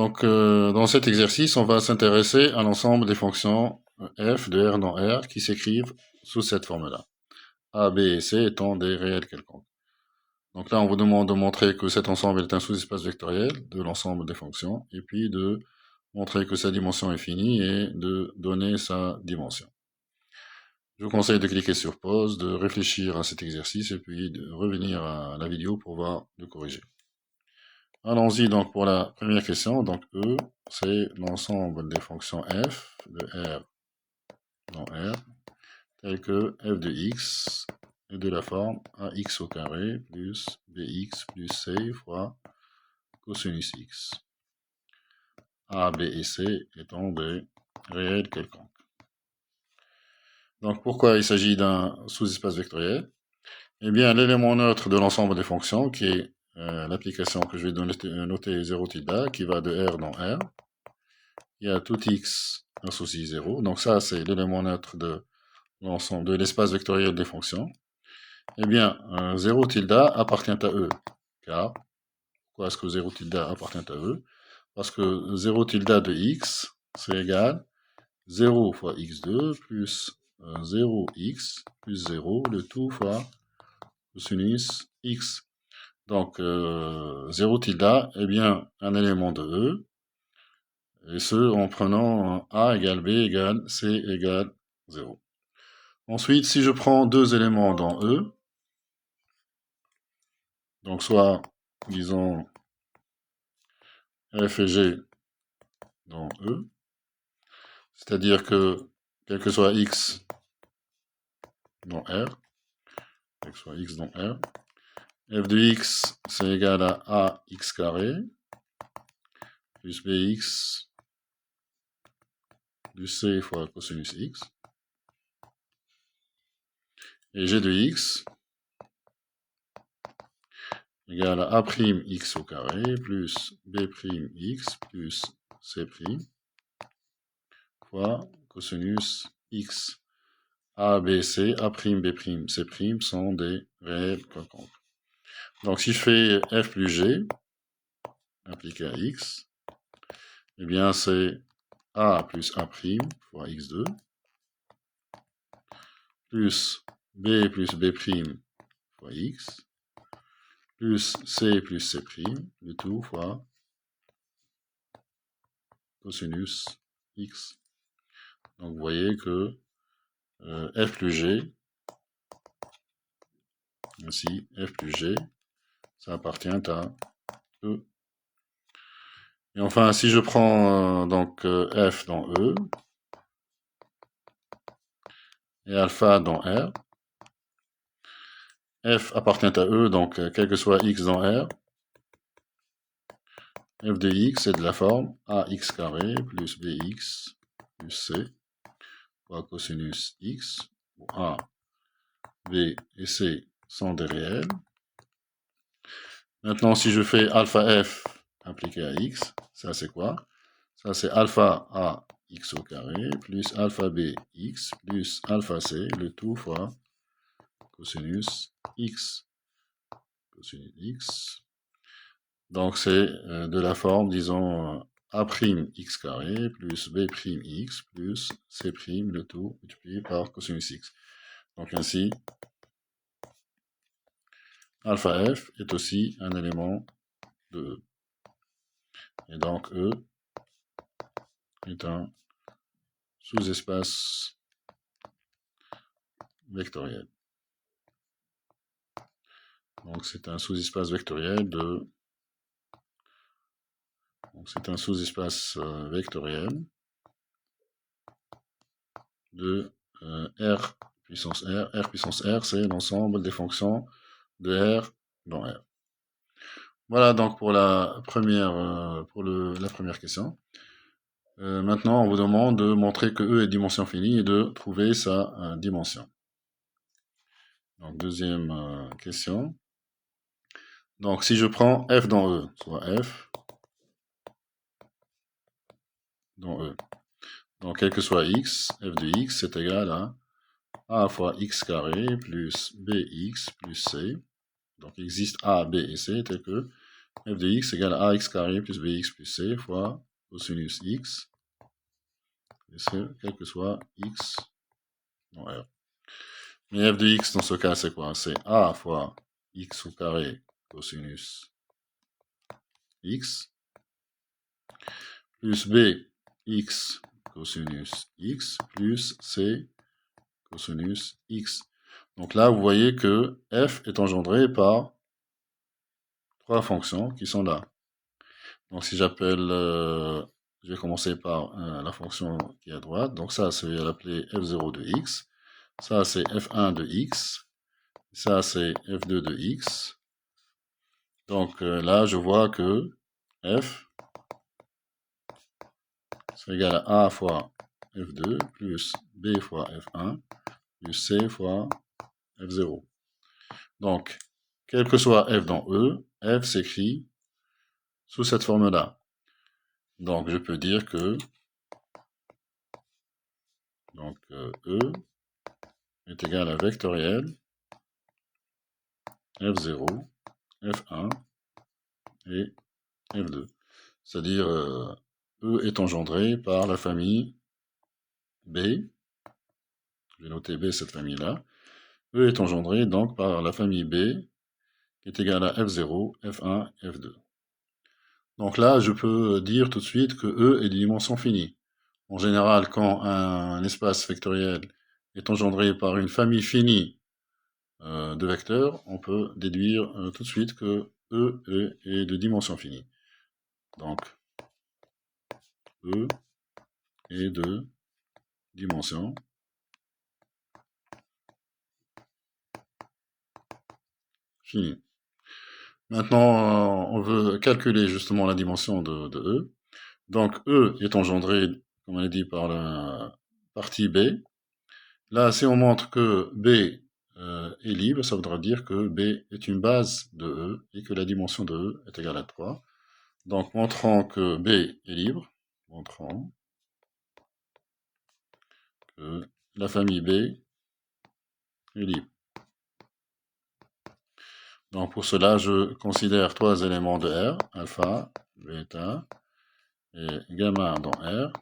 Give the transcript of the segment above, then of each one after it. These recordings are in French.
Donc, dans cet exercice, on va s'intéresser à l'ensemble des fonctions f de R dans R qui s'écrivent sous cette forme-là. A, B et C étant des réels quelconques. Donc là, on vous demande de montrer que cet ensemble est un sous-espace vectoriel de l'ensemble des fonctions, et puis de montrer que sa dimension est finie et de donner sa dimension. Je vous conseille de cliquer sur pause, de réfléchir à cet exercice, et puis de revenir à la vidéo pour voir le corriger. Allons-y donc pour la première question. Donc E, c'est l'ensemble des fonctions f de R dans R, telles que f de x est de la forme ax au carré plus bx plus c fois cosinus x. A, B et C étant des réels quelconques. Donc pourquoi il s'agit d'un sous-espace vectoriel? Eh bien, l'élément neutre de l'ensemble des fonctions, qui est l'application que je vais noter 0 tilde, qui va de R dans R, il y a tout x associé 0. Donc ça, c'est l'élément neutre de l'ensemble de l'espace vectoriel des fonctions. Eh bien, 0 tilde appartient à E. Car, pourquoi est-ce que 0 tilde appartient à E? Parce que 0 tilde de x, c'est égal 0 fois x2 plus 0x plus 0, le tout fois cosinus x. Donc, 0 tilde est bien un élément de E, et ce en prenant A égale B égale C égale 0. Ensuite, si je prends deux éléments dans E, donc soit, disons, F et G dans E, c'est-à-dire que, quel que soit X dans R, quel que soit X dans R, F de X, c'est égal à AX carré, plus BX, plus C fois cosinus X, et G de X, égale à A'x au carré, plus B'x, plus C' fois cosinus x. A, B, C, A', B', C' sont des réels quelconques. Donc si je fais f plus g, appliqué à x, eh bien c'est A plus A' fois x2, plus B plus B' fois x, plus C, le tout fois cosinus x. Donc vous voyez que f plus g, ainsi f plus g, ça appartient à E. Et enfin, si je prends donc f dans E et alpha dans R, f appartient à E, donc quel que soit x dans R, f de x est de la forme ax carré plus bx plus c fois cosinus x, où a, b et c sont des réels. Maintenant, si je fais alpha f appliqué à x, ça c'est quoi? Ça c'est alpha a x au carré plus alpha b x plus alpha c, le tout fois cosinus x. Cosinus x. Donc c'est de la forme, disons, a'x carré plus b'x plus c', le tout multiplié par cosinus x. Donc ainsi, alpha f est aussi un élément de E. Et donc E est un sous-espace vectoriel. Donc c'est un sous-espace vectoriel de... Donc c'est un sous-espace vectoriel de R puissance R. R puissance R, c'est l'ensemble des fonctions de R dans R. Voilà donc pour la première, la première question. Maintenant, on vous demande de montrer que E est dimension finie et de trouver sa dimension. Donc, deuxième question. Donc, si je prends f dans E, soit f dans E, donc quel que soit x, f de x est égal à a fois x carré plus bx plus c. Donc, il existe a, b et c tel que f de x égale ax carré plus bx plus c fois cosinus x, et ce, quel que soit x dans R. Mais f de x dans ce cas, c'est quoi? C'est a fois x au carré cosinus x, plus b x cosinus x, plus c cosinus x. Donc là, vous voyez que f est engendré par trois fonctions qui sont là. Donc si j'appelle, je vais commencer par la fonction qui est à droite. Donc ça, je vais l'appeler f0 de x. Ça, c'est f1 de x. Ça, c'est f2 de x. Donc là, je vois que f, c'est égal à a fois f2 plus b fois f1 plus c fois f0. Donc, quel que soit f dans E, f s'écrit sous cette forme-là. Donc, je peux dire que E est égal à vectoriel f0, f1 et f2. C'est-à-dire, E est engendré par la famille B. Je vais noter B, cette famille-là. E est engendré donc par la famille B qui est égale à f0, f1, f2. Donc là, je peux dire tout de suite que E est de dimension finie. En général, quand un espace vectoriel est engendré par une famille finie de vecteurs, on peut déduire tout de suite que E est de dimension finie. Donc, E est de dimension finie. Maintenant, on veut calculer justement la dimension de E. Donc, E est engendré, comme on l'a dit, par la partie B. Là, si on montre que B est libre, ça voudra dire que B est une base de E et que la dimension de E est égale à 3. Donc, montrant que B est libre, montrant que la famille B est libre. Donc, pour cela, je considère trois éléments de R, alpha, bêta et gamma dans R,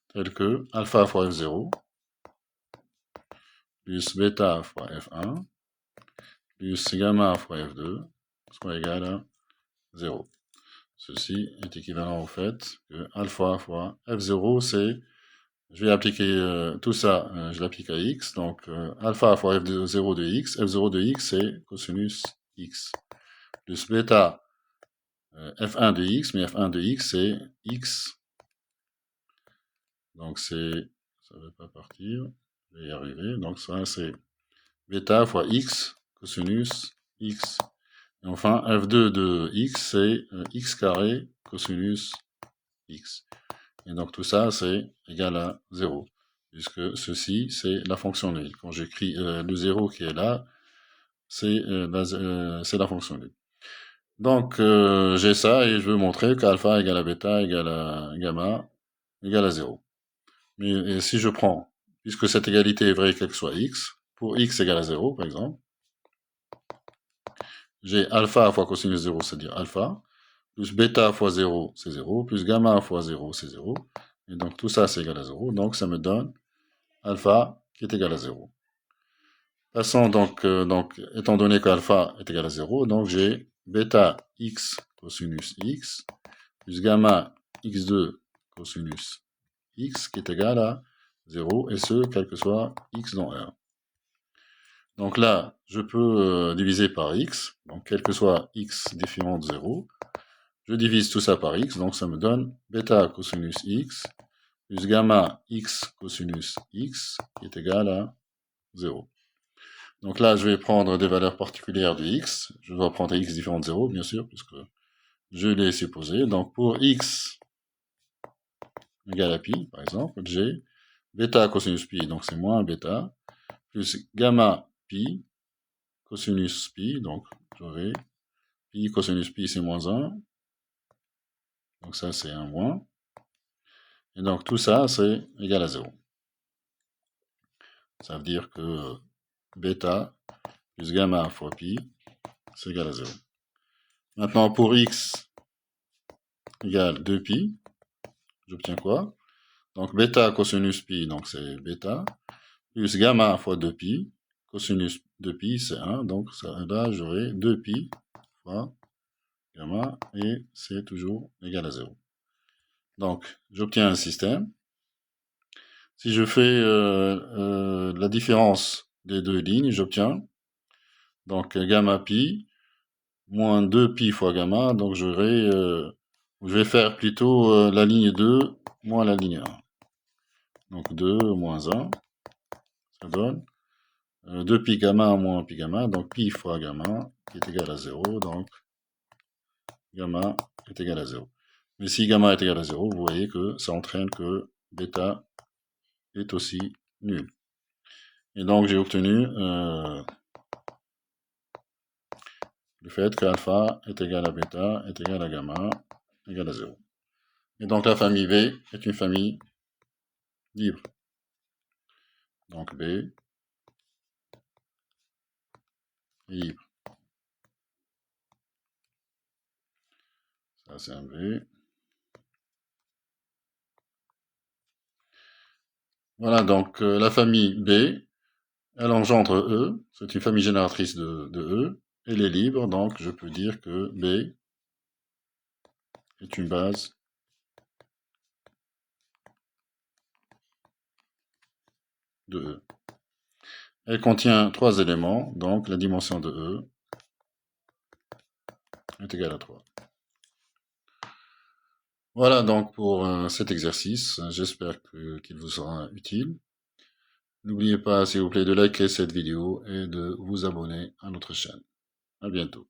tels que alpha fois F0, plus bêta fois F1, plus gamma fois F2, soit égal à 0. Ceci est équivalent au fait que alpha fois F0, c'est, je vais appliquer tout ça, je l'applique à x, donc alpha fois F0 de x, F0 de x c'est cosinus x, plus bêta F1 de x, mais F1 de x c'est x, donc c'est, ça ne veut pas partir, je vais y arriver, donc ça c'est bêta fois x, cosinus x. Et enfin, f2 de x, c'est x carré cosinus x. Et donc tout ça, c'est égal à 0, puisque ceci, c'est la fonction nulle. Quand j'écris le 0 qui est là, c'est la fonction nulle. Donc j'ai ça et je veux montrer qu'alpha égale à bêta égale à gamma égale à 0. Mais si je prends, puisque cette égalité est vraie quel que soit x, pour x égale à 0 par exemple, j'ai alpha fois cosinus 0, c'est-à-dire alpha, plus bêta fois 0, c'est 0, plus gamma fois 0, c'est 0. Et donc tout ça, c'est égal à 0. Donc ça me donne alpha qui est égal à 0. Passons donc, étant donné que alpha est égal à 0, donc j'ai bêta x cosinus x, plus gamma x2 cosinus x qui est égal à 0, et ce, quel que soit x dans R. Donc là, je peux diviser par x, donc quel que soit x différent de 0, je divise tout ça par x, donc ça me donne bêta cosinus x plus gamma x cosinus x qui est égal à 0. Donc là, je vais prendre des valeurs particulières de x. Je dois prendre x différent de 0, bien sûr, puisque je l'ai supposé. Donc pour x égale à pi, par exemple, j'ai bêta cosinus pi, donc c'est moins bêta, plus gamma pi cosinus pi, donc j'aurai pi cosinus pi c'est moins 1, donc ça c'est un moins. Et donc tout ça c'est égal à 0. Ça veut dire que bêta plus gamma fois pi c'est égal à 0. Maintenant, pour x égale 2pi, j'obtiens quoi? Donc, bêta cosinus pi, donc c'est bêta, plus gamma fois 2pi, cosinus de pi, c'est 1, donc ça, là, j'aurai 2pi fois gamma, et c'est toujours égal à 0. Donc, j'obtiens un système. Si je fais la différence des deux lignes, j'obtiens donc gamma pi moins 2pi fois gamma, donc je vais faire plutôt la ligne 2 moins la ligne 1. Donc 2 moins 1, ça donne 2pi gamma moins pi gamma, donc pi fois gamma qui est égal à 0, donc gamma est égal à 0. Mais si gamma est égal à 0, vous voyez que ça entraîne que bêta est aussi nul. Et donc j'ai obtenu le fait que alpha est égal à bêta est égal à gamma égal à 0. Et donc la famille B est une famille libre. Donc B est libre. Ça c'est un B. Voilà, donc la famille B, elle engendre E, c'est une famille génératrice de E, elle est libre, donc je peux dire que B est une base de E. Elle contient 3 éléments, donc la dimension de E est égale à 3. Voilà donc pour cet exercice, j'espère qu'il vous sera utile. N'oubliez pas, s'il vous plaît, de liker cette vidéo et de vous abonner à notre chaîne. À bientôt.